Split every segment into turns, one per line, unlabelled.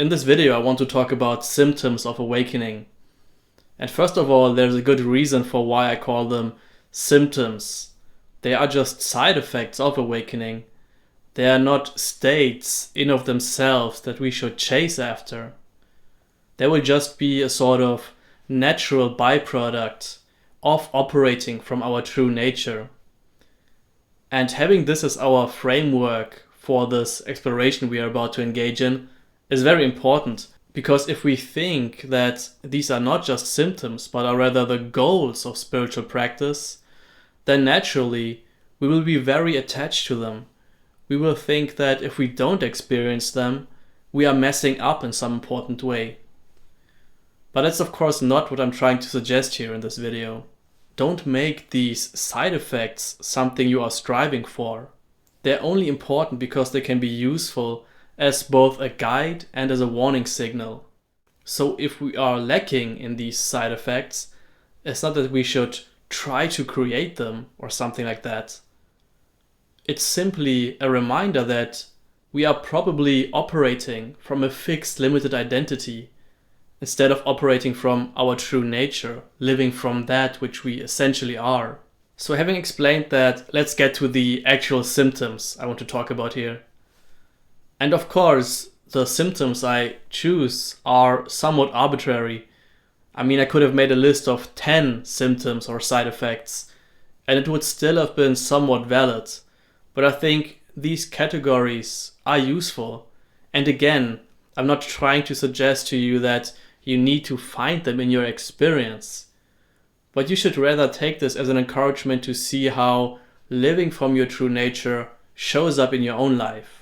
In this video, I want to talk about symptoms of awakening. And first of all, there's a good reason for why I call them symptoms. They are just side effects of awakening. They are not states in of themselves that we should chase after. They will just be a sort of natural byproduct of operating from our true nature. And having this as our framework for this exploration we are about to engage in is very important, because if we think that these are not just symptoms but are rather the goals of spiritual practice, then naturally we will be very attached to them. We will think that if we don't experience them, we are messing up in some important way. But that's of course not what I'm trying to suggest here in this video. Don't make these side effects something you are striving for. They're only important because they can be useful as both a guide and as a warning signal. So if we are lacking in these side effects, it's not that we should try to create them or something like that. It's simply a reminder that we are probably operating from a fixed, limited identity instead of operating from our true nature, living from that which we essentially are. So having explained that, let's get to the actual symptoms I want to talk about here. And of course, the symptoms I choose are somewhat arbitrary. I mean, I could have made a list of 10 symptoms or side effects, and it would still have been somewhat valid. But I think these categories are useful. And again, I'm not trying to suggest to you that you need to find them in your experience. But you should rather take this as an encouragement to see how living from your true nature shows up in your own life.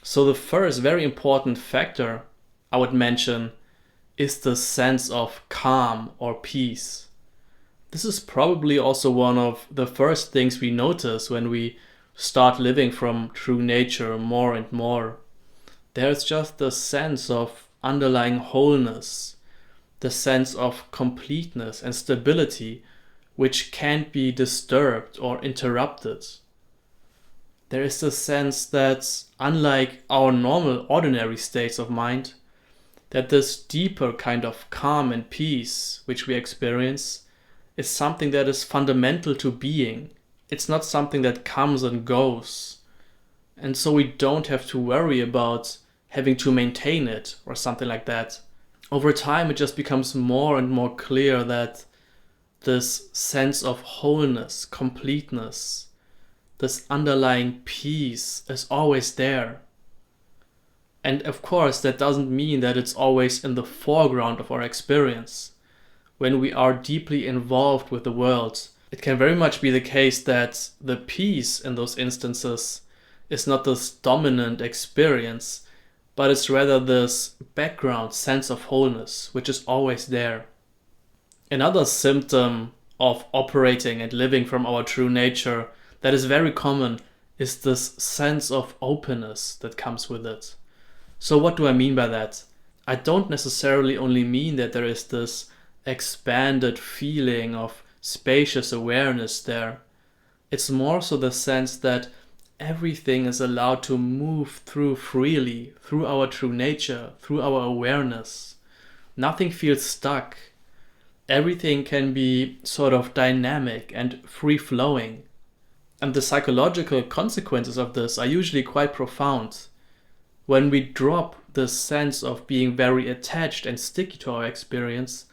So the first very important factor I would mention is the sense of calm or peace. This is probably also one of the first things we notice when we start living from true nature more and more. There's just the sense of underlying wholeness, the sense of completeness and stability, which can't be disturbed or interrupted. There is the sense that, unlike our normal ordinary states of mind, that this deeper kind of calm and peace which we experience is something that is fundamental to being. It's not something that comes and goes. And so we don't have to worry about having to maintain it or something like that. Over time, it just becomes more and more clear that this sense of wholeness, completeness, this underlying peace is always there. And of course, that doesn't mean that it's always in the foreground of our experience. When we are deeply involved with the world, it can very much be the case that the peace in those instances is not this dominant experience, but it's rather this background sense of wholeness, which is always there. Another symptom of operating and living from our true nature that is very common is this sense of openness that comes with it. So what do I mean by that? I don't necessarily only mean that there is this expanded feeling of spacious awareness there. It's more so the sense that everything is allowed to move through freely, through our true nature, through our awareness. Nothing feels stuck. Everything can be sort of dynamic and free-flowing. And the psychological consequences of this are usually quite profound. When we drop this sense of being very attached and sticky to our experience,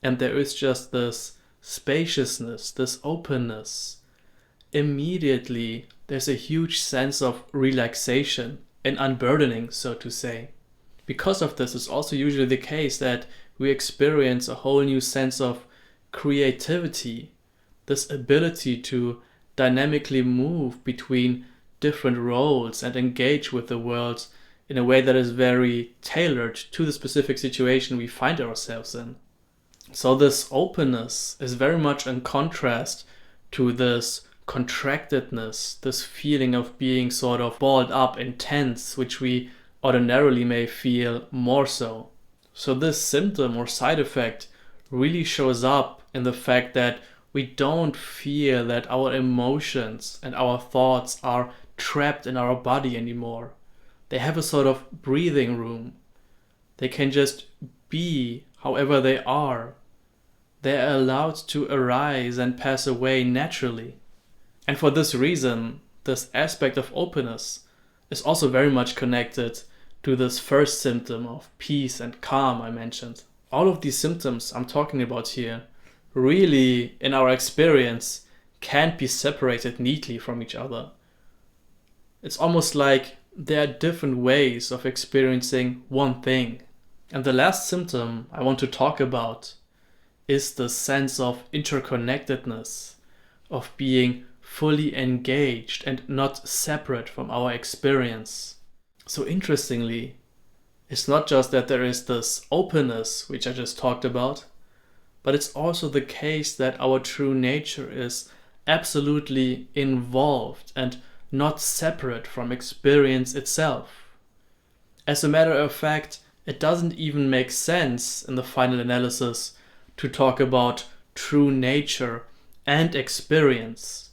and there is just this spaciousness, this openness, immediately there's a huge sense of relaxation and unburdening, so to say. Because of this, it's also usually the case that we experience a whole new sense of creativity, this ability to dynamically move between different roles and engage with the world in a way that is very tailored to the specific situation we find ourselves in. So this openness is very much in contrast to this contractedness, this feeling of being sort of balled up and tense, which we ordinarily may feel more so. So this symptom or side effect really shows up in the fact that we don't feel that our emotions and our thoughts are trapped in our body anymore. They have a sort of breathing room. They can just be however they are. They are allowed to arise and pass away naturally. And for this reason, this aspect of openness is also very much connected to this first symptom of peace and calm I mentioned. All of these symptoms I'm talking about here really, in our experience, can't be separated neatly from each other. It's almost like there are different ways of experiencing one thing. And the last symptom I want to talk about is the sense of interconnectedness, of being fully engaged and not separate from our experience. So interestingly, it's not just that there is this openness, which I just talked about, but it's also the case that our true nature is absolutely involved and not separate from experience itself. As a matter of fact, it doesn't even make sense in the final analysis to talk about true nature and experience.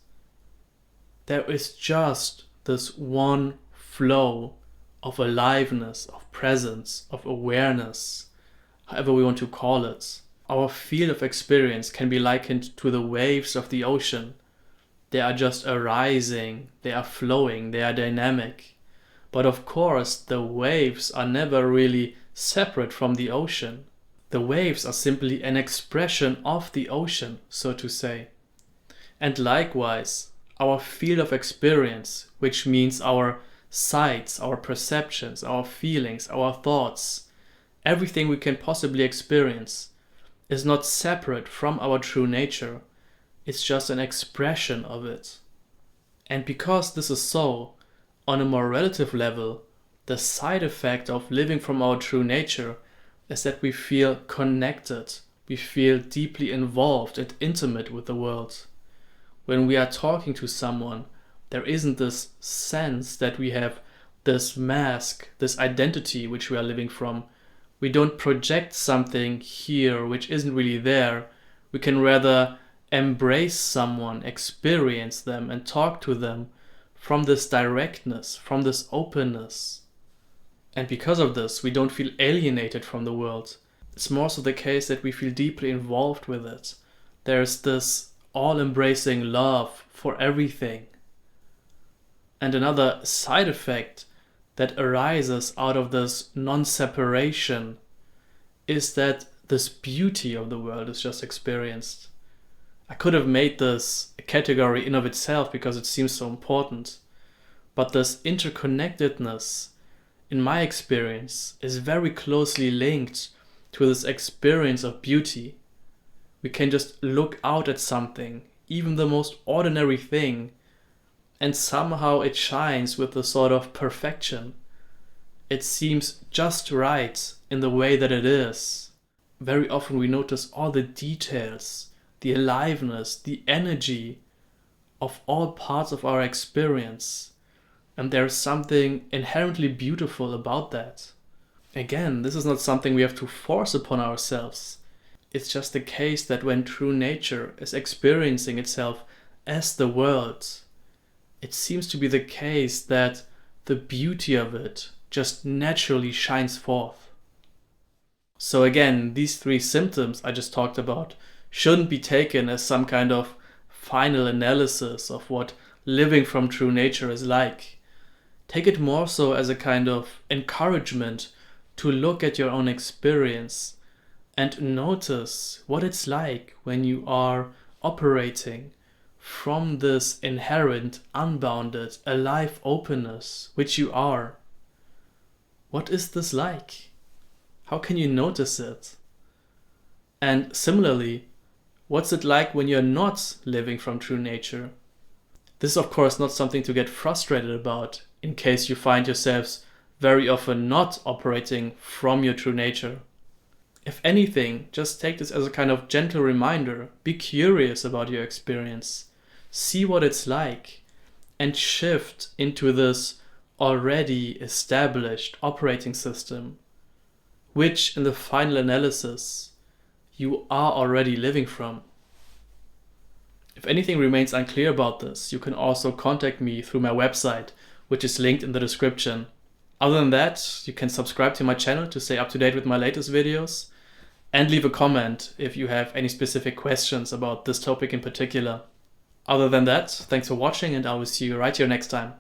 There is just this one flow of aliveness, of presence, of awareness, however we want to call it. Our field of experience can be likened to the waves of the ocean. They are just arising, they are flowing, they are dynamic. But of course, the waves are never really separate from the ocean. The waves are simply an expression of the ocean, so to say. And likewise, our field of experience, which means our sights, our perceptions, our feelings, our thoughts, everything we can possibly experience, is not separate from our true nature. It's just an expression of it. And because this is so, on a more relative level, the side effect of living from our true nature is that we feel connected, we feel deeply involved and intimate with the world. When we are talking to someone, there isn't this sense that we have this mask, this identity which we are living from. We don't project something here which isn't really there. We can rather embrace someone, experience them, and talk to them from this directness, from this openness. And because of this, we don't feel alienated from the world. It's more so the case that we feel deeply involved with it. There's this all-embracing love for everything. And another side effect that arises out of this non-separation is that this beauty of the world is just experienced. I could have made this a category in of itself because it seems so important, but this interconnectedness, in my experience, is very closely linked to this experience of beauty. We can just look out at something, even the most ordinary thing, and somehow it shines with a sort of perfection. It seems just right in the way that it is. Very often we notice all the details, the aliveness, the energy of all parts of our experience. And there's something inherently beautiful about that. Again, this is not something we have to force upon ourselves. It's just the case that when true nature is experiencing itself as the world, it seems to be the case that the beauty of it just naturally shines forth. So again, these three symptoms I just talked about shouldn't be taken as some kind of final analysis of what living from true nature is like. Take it more so as a kind of encouragement to look at your own experience and notice what it's like when you are operating from this inherent, unbounded, alive openness, which you are. What is this like? How can you notice it? And similarly, what's it like when you're not living from true nature? This is of course not something to get frustrated about in case you find yourselves very often not operating from your true nature. If anything, just take this as a kind of gentle reminder. Be curious about your experience. See what it's like and shift into this already established operating system, which in the final analysis you are already living from. If anything remains unclear about this, you can also contact me through my website, which is linked in the description. Other than that, you can subscribe to my channel to stay up to date with my latest videos, and leave a comment if you have any specific questions about this topic in particular. Other than that, thanks for watching, and I will see you right here next time.